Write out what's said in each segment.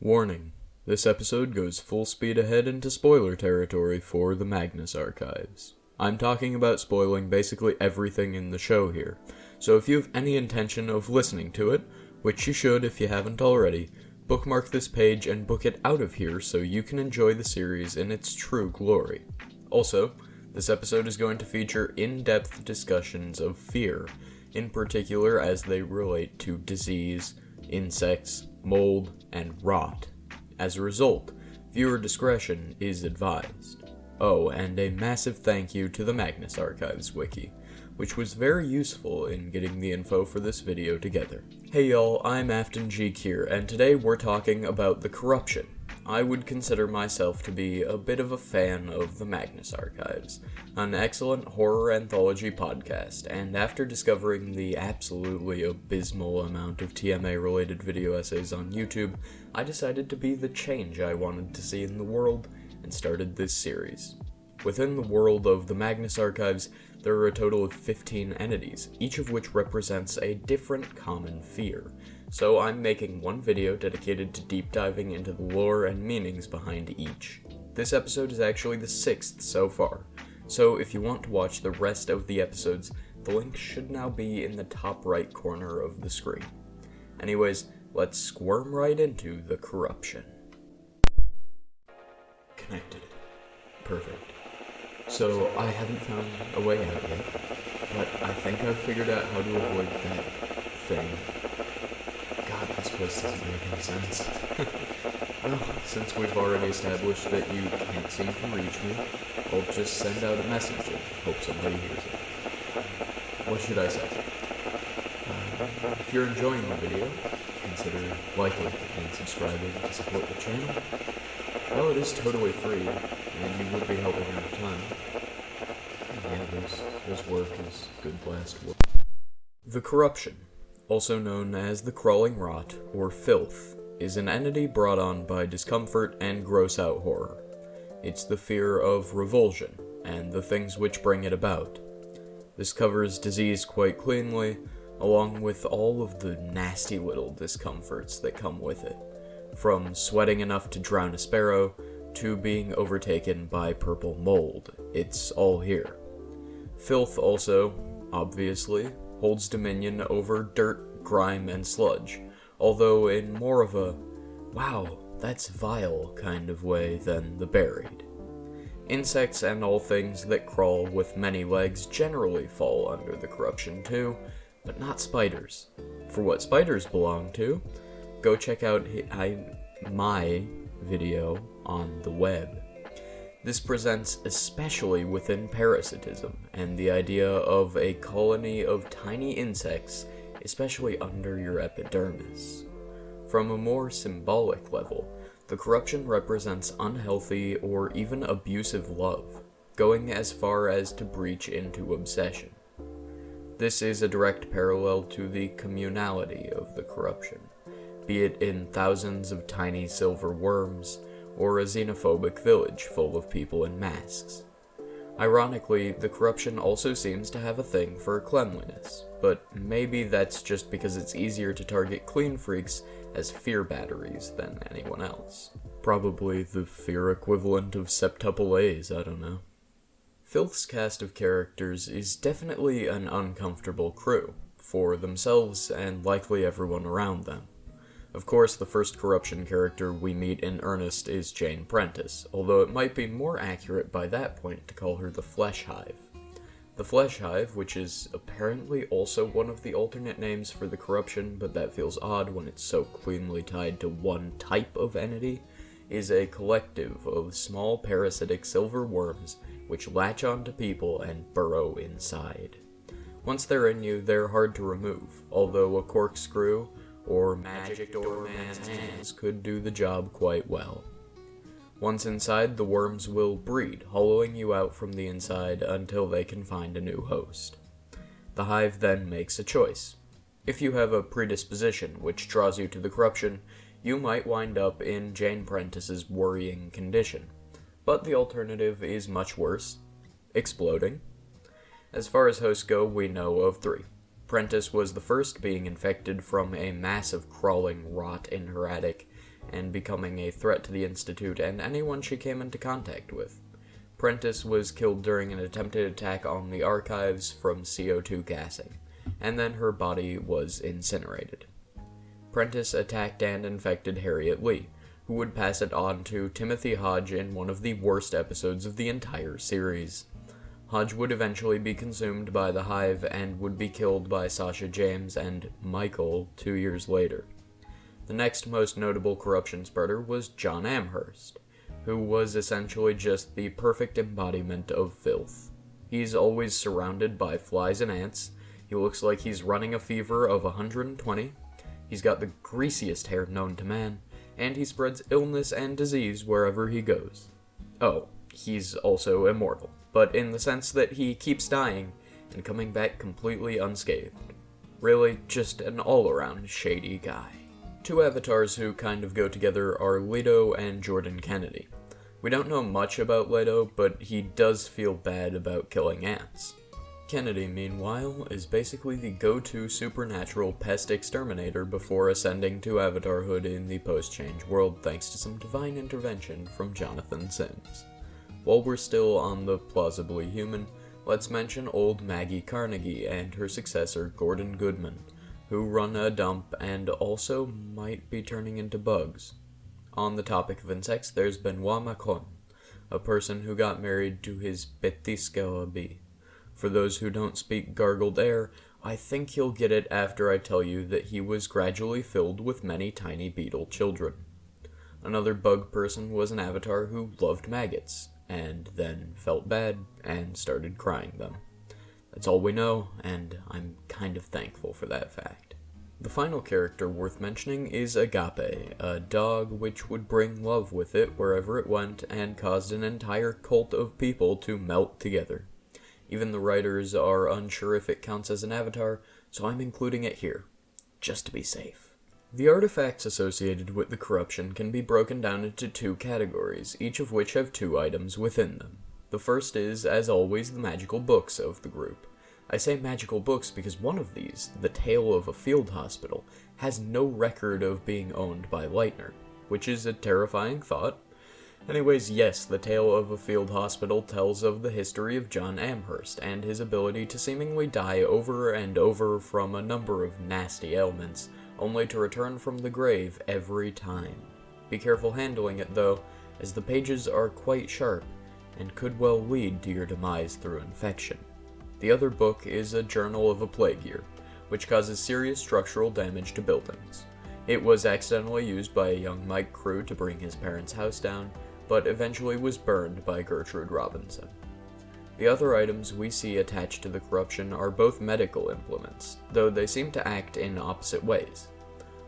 Warning, this episode goes full speed ahead into spoiler territory for the Magnus archives. I'm talking about spoiling basically everything in the show here, so if you have any intention of listening to it, which you should if you haven't already, bookmark this page and book it out of here so you can enjoy the series in its true glory. Also, this episode is going to feature in-depth discussions of fear, in particular as they relate to disease, insects, mold, and rot. As a result, viewer discretion is advised. Oh, and a massive thank you to the Magnus Archives wiki, which was very useful in getting the info for this video together. Hey y'all, I'm Afton G. Kier, and today we're talking about the corruption. I would consider myself to be a bit of a fan of the Magnus Archives, an excellent horror anthology podcast, and after discovering the absolutely abysmal amount of TMA-related video essays on YouTube, I decided to be the change I wanted to see in the world, and started this series. Within the world of the Magnus Archives, there are a total of 15 entities, each of which represents a different common fear. So I'm making one video dedicated to deep diving into the lore and meanings behind each. This episode is actually the 6th so far, so if you want to watch the rest of the episodes, the link should now be in the top right corner of the screen. Anyways, let's squirm right into the corruption. Connected. Perfect. So, I haven't found a way out yet, but I think I've figured out how to avoid that thing. God, this place doesn't make any sense. Well, since we've already established that you can't seem to reach me, I'll just send out a message and hope somebody hears it. What should I say? If you're enjoying the video, consider liking and subscribing to support the channel. Well, it is totally free, and you would be helping out a ton. Yeah, this work is good blast work. The corruption, also known as the crawling rot, or filth, is an entity brought on by discomfort and gross-out horror. It's the fear of revulsion, and the things which bring it about. This covers disease quite cleanly, along with all of the nasty little discomforts that come with it. From sweating enough to drown a sparrow, to being overtaken by purple mold, it's all here. Filth also, obviously, holds dominion over dirt, grime, and sludge, although in more of a, wow, that's vile kind of way than the buried. Insects and all things that crawl with many legs generally fall under the corruption too, but not spiders. For what spiders belong to, go check out my video on the web. This presents especially within parasitism and the idea of a colony of tiny insects, especially under your epidermis. From a more symbolic level, the corruption represents unhealthy or even abusive love, going as far as to breach into obsession. This is a direct parallel to the communality of the corruption, be it in thousands of tiny silver worms, or a xenophobic village full of people in masks. Ironically, the corruption also seems to have a thing for cleanliness, but maybe that's just because it's easier to target clean freaks as fear batteries than anyone else. Probably the fear equivalent of septuple A's, I don't know. Filth's cast of characters is definitely an uncomfortable crew, for themselves and likely everyone around them. Of course, the first corruption character we meet in earnest is Jane Prentice, although it might be more accurate by that point to call her the Flesh Hive. The Flesh Hive, which is apparently also one of the alternate names for the corruption, but that feels odd when it's so cleanly tied to one type of entity, is a collective of small parasitic silver worms which latch onto people and burrow inside. Once they're in you, they're hard to remove, although a corkscrew or magic doorman's hands could do the job quite well. Once inside, the worms will breed, hollowing you out from the inside until they can find a new host. The hive then makes a choice. If you have a predisposition which draws you to the corruption, you might wind up in Jane Prentice's worrying condition. But the alternative is much worse: exploding. As far as hosts go, we know of 3. Prentice was the first being infected from a massive crawling rot in her attic, and becoming a threat to the Institute and anyone she came into contact with. Prentice was killed during an attempted attack on the archives from CO2 gassing, and then her body was incinerated. Prentice attacked and infected Harriet Lee, who would pass it on to Timothy Hodge in one of the worst episodes of the entire series. Hodge would eventually be consumed by the Hive and would be killed by Sasha James and Michael 2 years later. The next most notable corruption spreader was John Amherst, who was essentially just the perfect embodiment of filth. He's always surrounded by flies and ants, he looks like he's running a fever of 120, he's got the greasiest hair known to man, and he spreads illness and disease wherever he goes. Oh, he's also immortal, but in the sense that he keeps dying and coming back completely unscathed. Really, just an all-around shady guy. Two avatars who kind of go together are Leto and Jordan Kennedy. We don't know much about Leto, but he does feel bad about killing ants. Kennedy, meanwhile, is basically the go-to supernatural pest exterminator before ascending to avatarhood in the post-change world thanks to some divine intervention from Jonathan Sims. While we're still on the plausibly human, let's mention old Maggie Carnegie and her successor Gordon Goodman, who run a dump and also might be turning into bugs. On the topic of insects, there's Benoit Macron, a person who got married to his petit scarabée. For those who don't speak gargled air, I think you'll get it after I tell you that he was gradually filled with many tiny beetle children. Another bug person was an avatar who loved maggots, and then felt bad and started crying them. That's all we know, and I'm kind of thankful for that fact. The final character worth mentioning is Agape, a dog which would bring love with it wherever it went and caused an entire cult of people to melt together. Even the writers are unsure if it counts as an avatar, so I'm including it here, just to be safe. The artifacts associated with the corruption can be broken down into two categories, each of which have two items within them. The first is, as always, the magical books of the group. I say magical books because one of these, The Tale of a Field Hospital, has no record of being owned by Leitner, which is a terrifying thought. Anyways, yes, The Tale of a Field Hospital tells of the history of John Amherst and his ability to seemingly die over and over from a number of nasty ailments, only to return from the grave every time. Be careful handling it, though, as the pages are quite sharp and could well lead to your demise through infection. The other book is a journal of a plague year, which causes serious structural damage to buildings. It was accidentally used by a young Mike Crew to bring his parents' house down, but eventually was burned by Gertrude Robinson. The other items we see attached to the corruption are both medical implements, though they seem to act in opposite ways.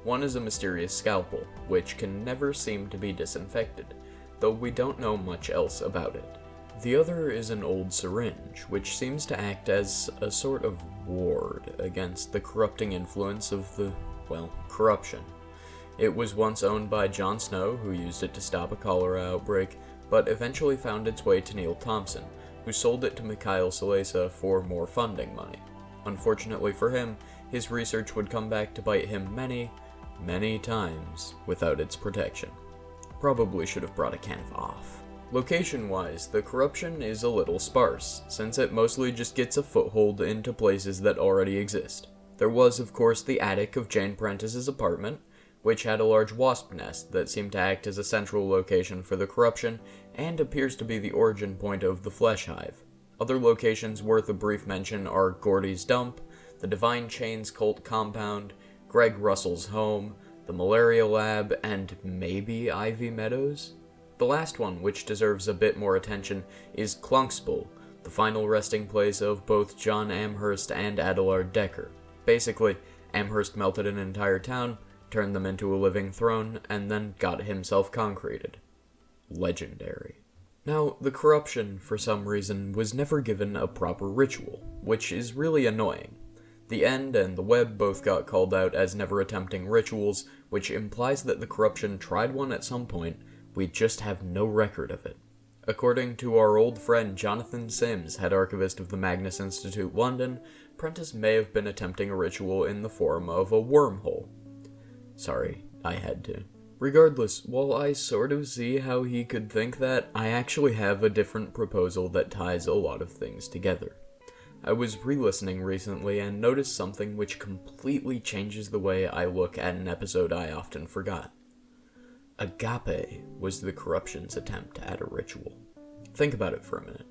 One is a mysterious scalpel, which can never seem to be disinfected, though we don't know much else about it. The other is an old syringe, which seems to act as a sort of ward against the corrupting influence of the, corruption. It was once owned by Jon Snow, who used it to stop a cholera outbreak, but eventually found its way to Neil Thompson, who sold it to Mikhail Salesa for more funding money. Unfortunately for him, his research would come back to bite him many, many times without its protection. Probably should have brought a can of off. Location-wise, the corruption is a little sparse, since it mostly just gets a foothold into places that already exist. There was, of course, the attic of Jane Prentice's apartment, which had a large wasp nest that seemed to act as a central location for the corruption, and appears to be the origin point of the Flesh Hive. Other locations worth a brief mention are Gordy's Dump, the Divine Chains cult compound, Greg Russell's home, the Malaria Lab, and maybe Ivy Meadows? The last one, which deserves a bit more attention, is Clunkspul, the final resting place of both John Amherst and Adelard Decker. Basically, Amherst melted an entire town, turned them into a living throne, and then got himself concreted. Legendary. Now, the corruption, for some reason, was never given a proper ritual, which is really annoying. The End and the Web both got called out as never attempting rituals, which implies that the corruption tried one at some point. We just have no record of it. According to our old friend Jonathan Sims, head archivist of the Magnus Institute London, Prentice may have been attempting a ritual in the form of a wormhole. Sorry, I had to. Regardless, while I sort of see how he could think that, I actually have a different proposal that ties a lot of things together. I was re-listening recently and noticed something which completely changes the way I look at an episode I often forgot. Agape was the corruption's attempt at a ritual. Think about it for a minute.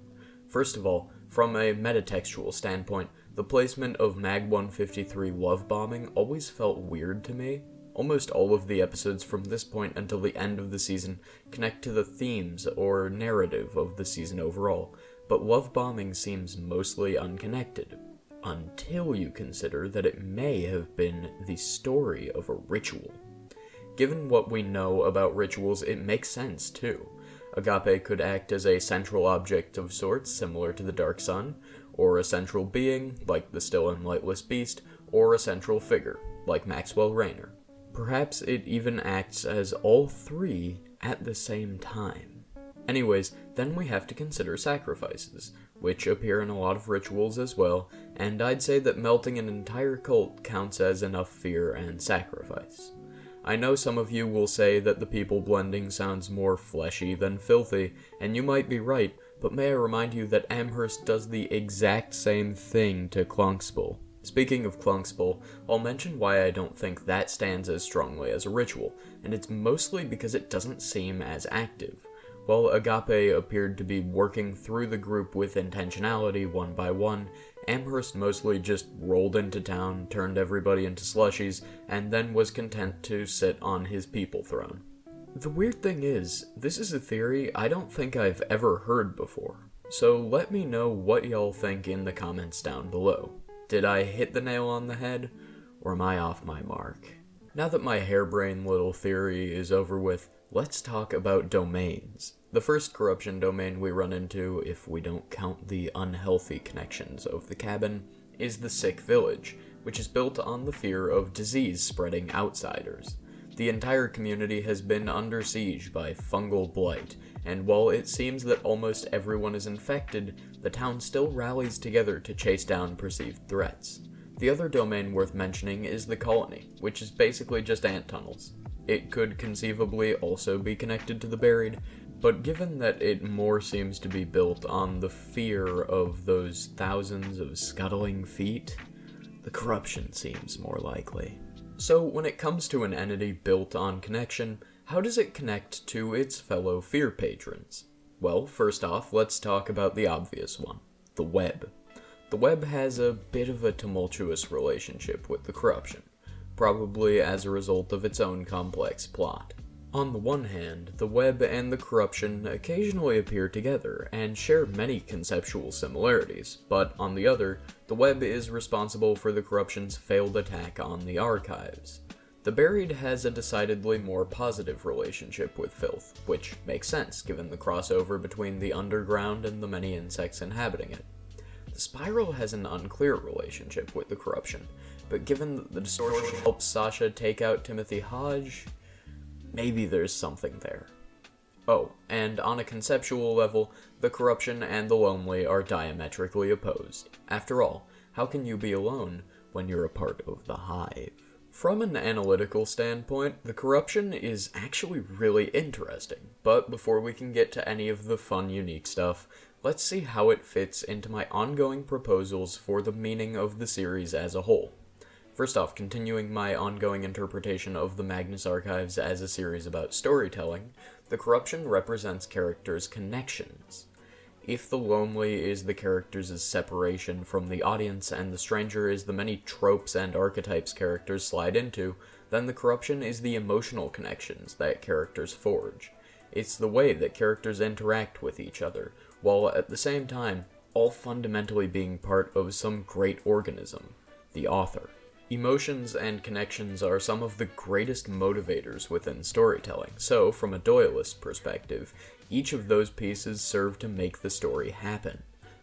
First of all, from a metatextual standpoint, the placement of Mag 153 love bombing always felt weird to me. Almost all of the episodes from this point until the end of the season connect to the themes or narrative of the season overall, but love bombing seems mostly unconnected, until you consider that it may have been the story of a ritual. Given what we know about rituals, it makes sense too. Agape could act as a central object of sorts, similar to the Dark Sun, or a central being, like the Still and Lightless Beast, or a central figure, like Maxwell Rayner. Perhaps it even acts as all three at the same time. Anyways, then we have to consider sacrifices, which appear in a lot of rituals as well, and I'd say that melting an entire cult counts as enough fear and sacrifice. I know some of you will say that the people blending sounds more fleshy than filthy, and you might be right, but may I remind you that Amherst does the exact same thing to Clunkspel. Speaking of Clunkspel, I'll mention why I don't think that stands as strongly as a ritual, and it's mostly because it doesn't seem as active. While Agape appeared to be working through the group with intentionality one by one, Amherst mostly just rolled into town, turned everybody into slushies, and then was content to sit on his people throne. The weird thing is, this is a theory I don't think I've ever heard before, so let me know what y'all think in the comments down below. Did I hit the nail on the head, or am I off my mark? Now that my harebrained little theory is over with, let's talk about domains. The first corruption domain we run into, if we don't count the unhealthy connections of the cabin, is the Sick Village, which is built on the fear of disease spreading outsiders. The entire community has been under siege by fungal blight, and while it seems that almost everyone is infected, the town still rallies together to chase down perceived threats. The other domain worth mentioning is the colony, which is basically just ant tunnels. It could conceivably also be connected to the buried, but given that it more seems to be built on the fear of those thousands of scuttling feet, the corruption seems more likely. So when it comes to an entity built on connection, how does it connect to its fellow fear patrons? Well, first off, let's talk about the obvious one, the web. The web has a bit of a tumultuous relationship with the corruption, probably as a result of its own complex plot. On the one hand, the web and the corruption occasionally appear together and share many conceptual similarities, but on the other, the web is responsible for the corruption's failed attack on the archives. The buried has a decidedly more positive relationship with filth, which makes sense given the crossover between the underground and the many insects inhabiting it. The spiral has an unclear relationship with the corruption, but given that the distortion helps Sasha take out Timothy Hodge, maybe there's something there. Oh, and on a conceptual level, the corruption and the lonely are diametrically opposed. After all, how can you be alone when you're a part of the hive? From an analytical standpoint, the corruption is actually really interesting, but before we can get to any of the fun, unique stuff, let's see how it fits into my ongoing proposals for the meaning of the series as a whole. First off, continuing my ongoing interpretation of the Magnus Archives as a series about storytelling, the corruption represents characters' connections. If the lonely is the characters' separation from the audience and the stranger is the many tropes and archetypes characters slide into, then the corruption is the emotional connections that characters forge. It's the way that characters interact with each other, while at the same time, all fundamentally being part of some great organism, the author. Emotions and connections are some of the greatest motivators within storytelling, so from a Doyleist perspective, each of those pieces serve to make the story happen.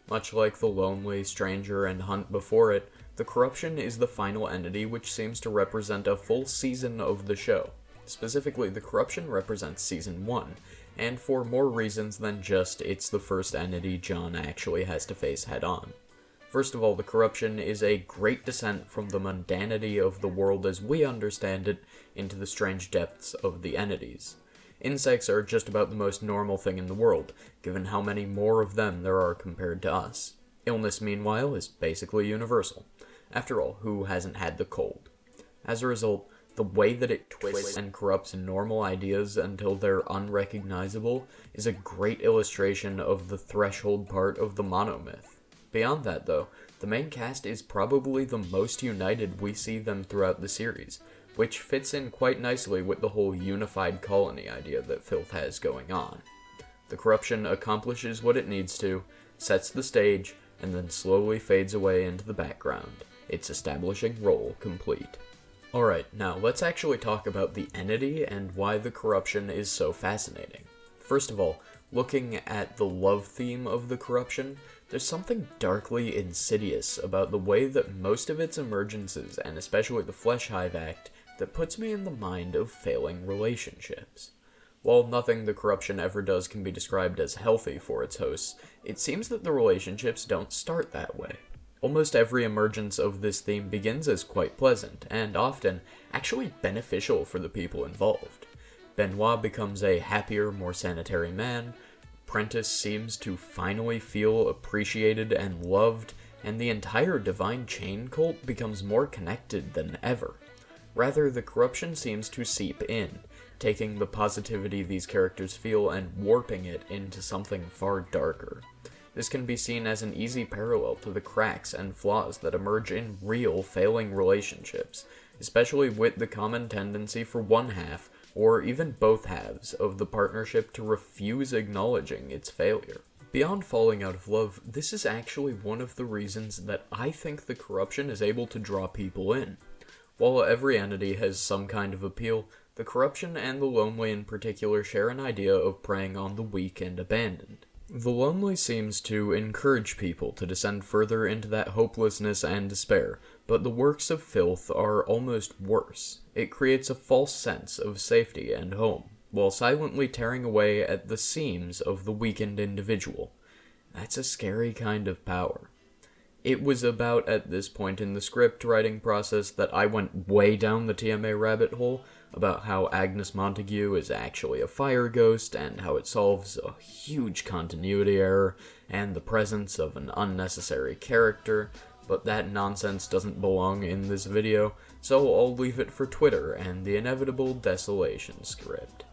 Much like the lonely, stranger, and hunt before it, the corruption is the final entity which seems to represent a full season of the show. Specifically, the corruption represents Season 1, and for more reasons than just it's the first entity John actually has to face head-on. First of all, the corruption is a great descent from the mundanity of the world as we understand it into the strange depths of the entities. Insects are just about the most normal thing in the world, given how many more of them there are compared to us. Illness, meanwhile, is basically universal. After all, who hasn't had the cold? As a result, the way that it twists and corrupts normal ideas until they're unrecognizable is a great illustration of the threshold part of the monomyth. Beyond that, though, the main cast is probably the most united we see them throughout the series, which fits in quite nicely with the whole unified colony idea that Filth has going on. The corruption accomplishes what it needs to, sets the stage, and then slowly fades away into the background, its establishing role complete. Alright, now let's actually talk about the entity and why the corruption is so fascinating. First of all, looking at the love theme of the corruption, there's something darkly insidious about the way that most of its emergences, and especially the Flesh Hive act, that puts me in the mind of failing relationships. While nothing the corruption ever does can be described as healthy for its hosts, it seems that the relationships don't start that way. Almost every emergence of this theme begins as quite pleasant, and often actually beneficial for the people involved. Benoit becomes a happier, more sanitary man, Prentice seems to finally feel appreciated and loved, and the entire Divine Chain cult becomes more connected than ever. Rather, the corruption seems to seep in, taking the positivity these characters feel and warping it into something far darker. This can be seen as an easy parallel to the cracks and flaws that emerge in real failing relationships, especially with the common tendency for one half, or even both halves, of the partnership to refuse acknowledging its failure. Beyond falling out of love, this is actually one of the reasons that I think the corruption is able to draw people in. While every entity has some kind of appeal, the corruption and the lonely in particular share an idea of preying on the weak and abandoned. The lonely seems to encourage people to descend further into that hopelessness and despair, but the works of Filth are almost worse. It creates a false sense of safety and home, while silently tearing away at the seams of the weakened individual. That's a scary kind of power. It was about at this point in the script writing process that I went way down the TMA rabbit hole about how Agnes Montague is actually a fire ghost and how it solves a huge continuity error and the presence of an unnecessary character, but that nonsense doesn't belong in this video, so I'll leave it for Twitter and the inevitable Desolation script.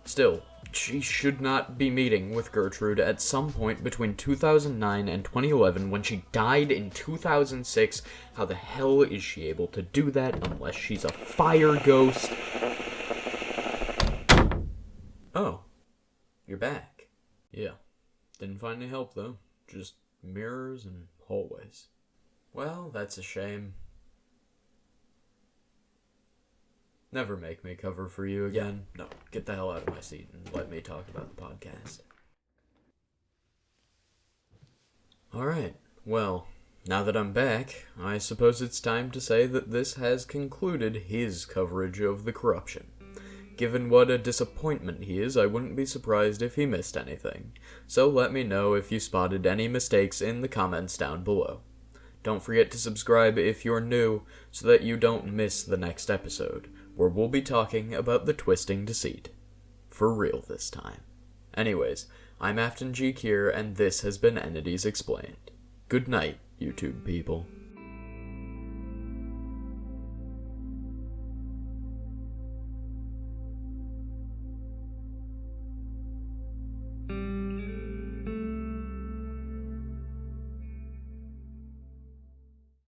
Still, she should not be meeting with Gertrude at some point between 2009 and 2011 when she died in 2006. How the hell is she able to do that unless she's a fire ghost? Oh, you're back. Yeah, didn't find any help though. Just mirrors and hallways. Well, that's a shame. Never make me cover for you again. No, get the hell out of my seat and let me talk about the podcast. Alright, well, now that I'm back, I suppose it's time to say that this has concluded his coverage of the corruption. Given what a disappointment he is, I wouldn't be surprised if he missed anything. So let me know if you spotted any mistakes in the comments down below. Don't forget to subscribe if you're new so that you don't miss the next episode, where we'll be talking about the Twisting Deceit. For real this time. Anyways, I'm Afton G. Kier, and this has been Entities Explained. Good night, YouTube people.